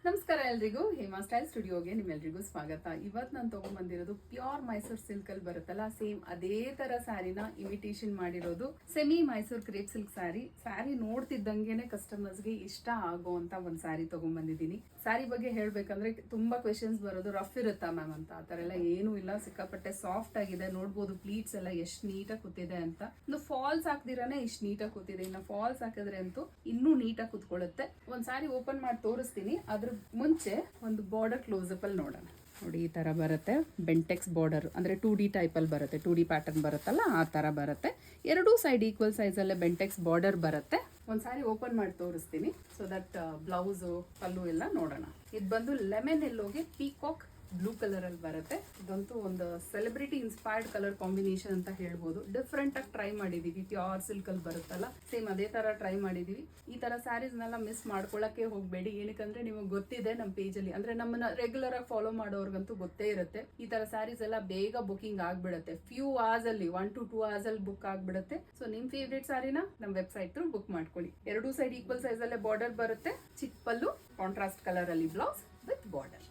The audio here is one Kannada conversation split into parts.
ನಮಸ್ಕಾರ ಎಲ್ರಿಗೂ ಹೇಮಾ ಸ್ಟೈಲ್ ಸ್ಟುಡಿಯೋಗೆ ನಿಮ್ಮೆಲ್ರಿಗೂ ಸ್ವಾಗತ. ಇವತ್ತು ನಾನು ತಗೊಂಡ್ಬಂದಿರೋದು ಪ್ಯೂರ್ ಮೈಸೂರ್ ಸಿಲ್ಕ್ ಅಲ್ಲಿ ಬರುತ್ತಲ್ಲ, ಸೇಮ್ ಅದೇ ತರ ಸ್ಯಾರಿನ ಇಮಿಟೇಷನ್ ಮಾಡಿರೋದು semi Mysore crepe silk sari ನೋಡ್ತಿದ್ದಂಗೆನೆ ಕಸ್ಟಮರ್ಸ್ಗೆ ಇಷ್ಟ ಆಗುವಂತ ಒಂದ್ ಸ್ಯಾರಿ ತಗೊಂಡ್ಬಂದಿದ್ದೀನಿ. ಸ್ಯಾರಿ ಬಗ್ಗೆ ಹೇಳ್ಬೇಕಂದ್ರೆ ತುಂಬಾ ಕ್ವೆಶನ್ಸ್ ಬರೋದು, ರಫ್ ಇರುತ್ತಾ ಮ್ಯಾಮ್ ಅಂತ. ಆ ತರ ಎಲ್ಲ ಏನೂ ಇಲ್ಲ, ಸಿಕ್ಕಾಪಟ್ಟೆ ಸಾಫ್ಟ್ ಆಗಿದೆ. ನೋಡ್ಬೋದು ಪ್ಲೀಟ್ಸ್ ಎಲ್ಲ ಎಷ್ಟು ನೀಟಾಗಿ ಕೂತಿದೆ ಅಂತ. ಒಂದು ಫಾಲ್ಸ್ ಹಾಕ್ದಿರಾನೆ ಇಷ್ಟು ನೀಟಾಗಿ ಕೂತಿದೆ. ಇನ್ನು ಫಾಲ್ಸ್ ಹಾಕಿದ್ರೆ ಅಂತೂ ಇನ್ನೂ ನೀಟಾಗಿ ಕೂತ್ಕೊಳ್ಳುತ್ತೆ. ಒಂದ್ ಸ್ಯಾರಿ ಓಪನ್ ಮಾಡಿ ತೋರಿಸ್ತೀನಿ. ಅದ್ರ ಮುಂಚೆ ಒಂದು ಬಾರ್ಡರ್ ಕ್ಲೋಸಪ್ ಅಲ್ಲಿ ನೋಡೋಣ. ನೋಡಿ, ಈ ತರ ಬರುತ್ತೆ. ಬೆಂಟೆಕ್ಸ್ ಬಾರ್ಡರ್ ಅಂದ್ರೆ 2D ಟೈಪ್ ಅಲ್ಲಿ ಬರುತ್ತೆ. 2D ಪ್ಯಾಟರ್ನ್ ಬರುತ್ತಲ್ಲ, ಆ ತರ ಬರುತ್ತೆ. ಎರಡೂ ಸೈಡ್ ಈಕ್ವಲ್ ಸೈಜ್ ಅಲ್ಲೇ ಬೆಂಟೆಕ್ಸ್ ಬಾರ್ಡರ್ ಬರುತ್ತೆ. ಒಂದ್ ಸಾರಿ ಓಪನ್ ಮಾಡಿ ತೋರಿಸ್ತೀನಿ, ಸೊ ದಟ್ ಬ್ಲೌಸ್ ಪಲ್ಲು ಎಲ್ಲ ನೋಡೋಣ. ಇದು ಬಂದು ಲೆಮನ್ ಎಲ್ಲೋಗೆ ಪೀಕಾಕ್ ಬ್ಲೂ ಕಲರ್ ಅಲ್ಲಿ ಬರುತ್ತೆ. ಇದಂತೂ ಒಂದು ಸೆಲೆಬ್ರಿಟಿ ಇನ್ಸ್ಪೈರ್ಡ್ ಕಲರ್ ಕಾಂಬಿನೇಷನ್ ಅಂತ ಹೇಳ್ಬೋದು. ಡಿಫ್ರೆಂಟ್ ಆಗಿ ಟ್ರೈ ಮಾಡಿದೀವಿ. ಪ್ಯೂರ್ ಸಿಲ್ಕ್ ಅಲ್ಲಿ ಬರುತ್ತಲ್ಲ, ಸೇಮ್ ಅದೇ ತರ ಟ್ರೈ ಮಾಡಿದೀವಿ. ಈ ತರ ಸ್ಯಾರೀಸ್ ನೆಲ್ಲ ಮಿಸ್ ಮಾಡ್ಕೊಳಕ್ಕೆ ಹೋಗ್ಬೇಡಿ. ಏನಕ್ಕಂದ್ರೆ ನಿಮಗೆ ಗೊತ್ತಿದೆ ನಮ್ಮ ಪೇಜ್ ಅಲ್ಲಿ, ಅಂದ್ರೆ ನಮ್ಮನ್ನ ರೆಗ್ಯುಲರ್ ಆಗಿ ಫಾಲೋ ಮಾಡೋರ್ಗಂತೂ ಗೊತ್ತೇ ಇರುತ್ತೆ. ಈ ತರ ಸ್ಯಾರೀಸ್ ಎಲ್ಲ ಬೇಗ ಬುಕಿಂಗ್ ಆಗ್ಬಿಡುತ್ತೆ. ಫ್ಯೂ ಅವರ್ಸ್ ಅಲ್ಲಿ 1 to 2 hours ಅಲ್ಲಿ ಬುಕ್ ಆಗ್ಬಿಡುತ್ತೆ. ಸೊ ನಿಮ್ ಫೇವ್ರೇಟ್ ಸ್ಯಾರಿನ ನಮ್ಮ ವೆಬ್ಸೈಟ್ ಥ್ರೂ ಬುಕ್ ಮಾಡ್ಕೊಳ್ಳಿ. ಎರಡೂ ಸೈಡ್ ಈಕ್ವಲ್ ಸೈಜ್ ಅಲ್ಲೇ ಬಾರ್ಡರ್ ಬರುತ್ತೆ. ಚಿಕ್ಕ ಪಲ್ಲು, ಕಾಂಟ್ರಾಸ್ಟ್ ಕಲರ್ ಅಲ್ಲಿ ಬ್ಲೌಸ್ ವಿತ್ ಬಾರ್ಡರ್.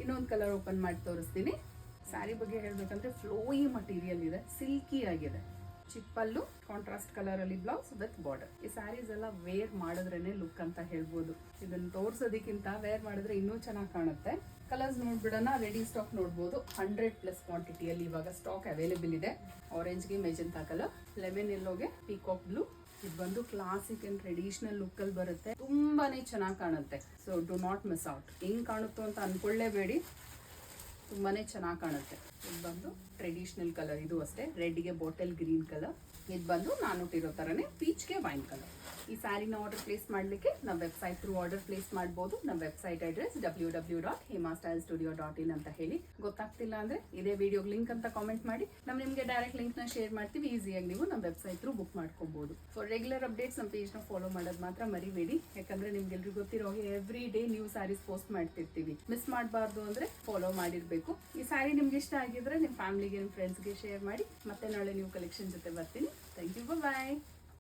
ಇನ್ನೊಂದು ಕಲರ್ ಓಪನ್ ಮಾಡಿ ತೋರಿಸ್ತೀನಿ. ಸ್ಯಾರಿ ಬಗ್ಗೆ ಹೇಳ್ಬೇಕಂದ್ರೆ ಫ್ಲೋಯಿ ಮಟೀರಿಯಲ್ ಇದೆ, ಸಿಲ್ಕಿ ಆಗಿದೆ. ಚಿಕ್ಕ ಪಲ್ಲು, ಕಾಂಟ್ರಾಸ್ಟ್ ಕಲರ್ ಅಲ್ಲಿ ಬ್ಲೌಸ್ ವಿತ್ ಬಾರ್ಡರ್. ಈ ಸ್ಯಾರೀಸ್ ಎಲ್ಲ ವೇರ್ ಮಾಡಿದ್ರೇನೆ ಲುಕ್ ಅಂತ ಹೇಳ್ಬೋದು. ಇದನ್ನ ತೋರ್ಸೋದಕ್ಕಿಂತ ವೇರ್ ಮಾಡಿದ್ರೆ ಇನ್ನೂ ಚೆನ್ನಾಗಿ ಕಾಣುತ್ತೆ. ಕಲರ್ಸ್ ನೋಡ್ಬಿಡೋಣ. ರೆಡಿ ಸ್ಟಾಕ್ ನೋಡ್ಬೋದು. 100+ ಕ್ವಾಂಟಿಟಿಯಲ್ಲಿ ಇವಾಗ ಸ್ಟಾಕ್ ಅವೈಲೇಬಲ್ ಇದೆ. ಆರೆಂಜ್ಗೆ ಮೆಜೆಂಟಾ ಕಲರ್, ಲೆಮನ್ ಎಲ್ಲೋಗೆ ಪೀಕಾಕ್ ಬ್ಲೂ. ಇದು ಬಂದು ಕ್ಲಾಸಿಕ್ ಅಂಡ್ ಟ್ರೆಡಿಷನಲ್ ಲುಕ್ ಅಲ್ಲಿ ಬರುತ್ತೆ. ತುಂಬಾನೇ ಚೆನ್ನಾಗಿ ಕಾಣುತ್ತೆ. So do not miss out. ಹೆಂಗ್ ಕಾಣುತ್ತೋ ಅಂತ ಅನ್ಕೊಳ್ಳೇಬೇಡಿ, ತುಂಬಾನೇ ಚೆನ್ನಾಗಿ ಕಾಣುತ್ತೆ. ಇದು ಬಂದು ಟ್ರೆಡಿಷನಲ್ ಕಲರ್, ಇದು ಅಷ್ಟೇ ರೆಡ್ಗೆ ಬಾಟಲ್ ಗ್ರೀನ್ ಕಲರ್. ಇದು ಬಂದು ನಾನು ಇಟ್ಟಿರೋ ತರನೇ ಪೀಚ್ಗೆ ವೈನ್ ಕಲರ್. ಈ ಸ್ಯಾರಿನ ಆರ್ಡರ್ ಪ್ಲೇಸ್ ಮಾಡ್ಲಿಕ್ಕೆ ನಮ್ಮ ವೆಬ್ಸೈಟ್ ಥ್ರೂ ಆರ್ಡರ್ ಪ್ಲೇಸ್ ಮಾಡಬಹುದು. ನಮ್ಮ ವೆಬ್ಸೈಟ್ ಅಡ್ರೆಸ್ www.hemastylestudio.in ಅಂತ ಹೇಳಿ. ಗೊತ್ತಾಗ್ತಿಲ್ಲ ಅಂದ್ರೆ ಇದೇ ವಿಡಿಯೋ ಲಿಂಕ್ ಅಂತ ಕಾಮೆಂಟ್ ಮಾಡಿ, ನಾವು ನಿಮಗೆ ಡೈರೆಕ್ಟ್ ಲಿಂಕ್ ನ ಶೇರ್ ಮಾಡ್ತೀವಿ. ಈಸಿಯಾಗಿ ನೀವು ನಮ್ಮ ವೆಬ್ಸೈಟ್ ಥ್ರೂ ಬುಕ್ ಮಾಡ್ಕೋಬಹುದು. ಫಾರ್ ರೆಗ್ಯುಲರ್ ಅಪ್ಡೇಟ್ಸ್ ನಮ್ಮ ಪೇಜ್ ನ ಫಾಲೋ ಮಾಡೋದು ಮಾತ್ರ ಮರಿಬೇಡಿ. ಯಾಕಂದ್ರೆ ನಿಮ್ಗೆಲ್ರಿಗೂ ಗೊತ್ತಿರೋ every day new sarees post ಮಾಡ್ತಿರ್ತೀವಿ. ಮಿಸ್ ಮಾಡಬಾರ್ದು ಅಂದ್ರೆ ಫಾಲೋ ಮಾಡಿರ್ಬೇಕು. ಈ ಸ್ಯಾರಿ ನಿಮ್ಗೆ ಇಷ್ಟ ಆಗಿದ್ರೆ ನಿಮ್ಮ ಫ್ಯಾಮಿಲಿಗೆ, ನಿಮ್ಮ ಫ್ರೆಂಡ್ಸ್ಗೆ ಶೇರ್ ಮಾಡಿ. ಮತ್ತೆ ನಾಳೆ ನ್ಯೂ ಕಲೆಕ್ಷನ್ ಜೊತೆ ಬರ್ತೀನಿ. Thank you, bye.